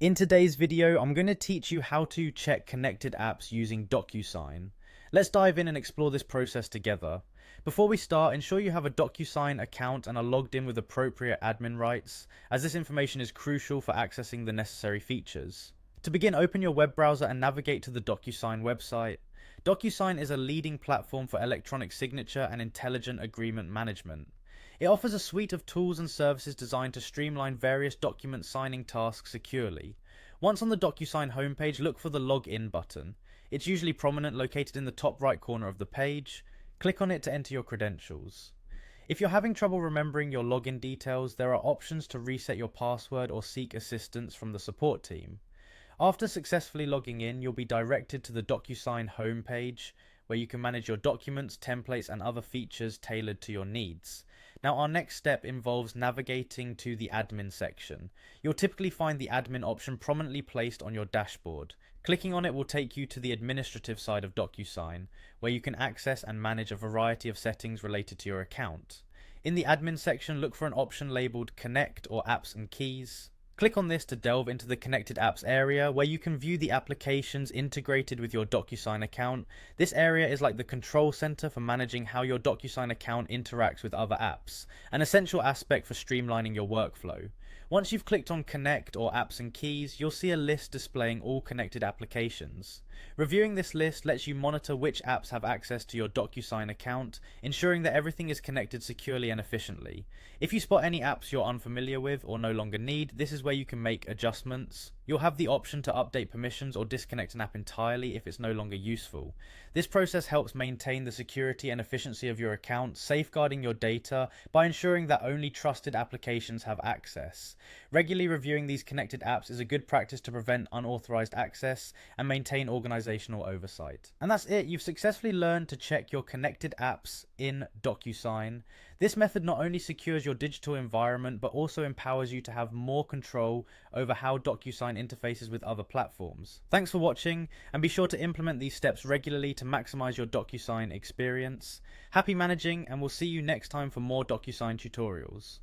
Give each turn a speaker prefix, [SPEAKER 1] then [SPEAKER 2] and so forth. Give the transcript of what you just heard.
[SPEAKER 1] In today's video, I'm going to teach you how to check connected apps using Docusign. Let's dive in and explore this process together. Before we start, ensure you have a Docusign account and are logged in with appropriate admin rights, as this information is crucial for accessing the necessary features. To begin, open your web browser and navigate to the Docusign website. Docusign is a leading platform for electronic signature and intelligent agreement management. It offers a suite of tools and services designed to streamline various document signing tasks securely. Once on the Docusign homepage, look for the Login button. It's usually prominent, located in the top right corner of the page. Click on it to enter your credentials. If you're having trouble remembering your login details, there are options to reset your password or seek assistance from the support team. After successfully logging in, you'll be directed to the Docusign homepage, where you can manage your documents, templates, and other features tailored to your needs. Now, our next step involves navigating to the admin section. You'll typically find the admin option prominently placed on your dashboard. Clicking on it will take you to the administrative side of Docusign, where you can access and manage a variety of settings related to your account. In the admin section, look for an option labeled Connect or Apps and Keys. Click on this to delve into the Connected Apps area, where you can view the applications integrated with your Docusign account. This area is like the control center for managing how your Docusign account interacts with other apps, an essential aspect for streamlining your workflow. Once you've clicked on Connect or Apps and Keys, you'll see a list displaying all connected applications. Reviewing this list lets you monitor which apps have access to your Docusign account, ensuring that everything is connected securely and efficiently. If you spot any apps you're unfamiliar with or no longer need, this is where you can make adjustments. You'll have the option to update permissions or disconnect an app entirely if it's no longer useful. This process helps maintain the security and efficiency of your account, safeguarding your data by ensuring that only trusted applications have access. Regularly reviewing these connected apps is a good practice to prevent unauthorized access and maintain organizational oversight. And that's it. You've successfully learned to check your connected apps in Docusign. This method not only secures your digital environment, but also empowers you to have more control over how Docusign interfaces with other platforms. Thanks for watching, and be sure to implement these steps regularly to maximize your Docusign experience. Happy managing, and we'll see you next time for more Docusign tutorials.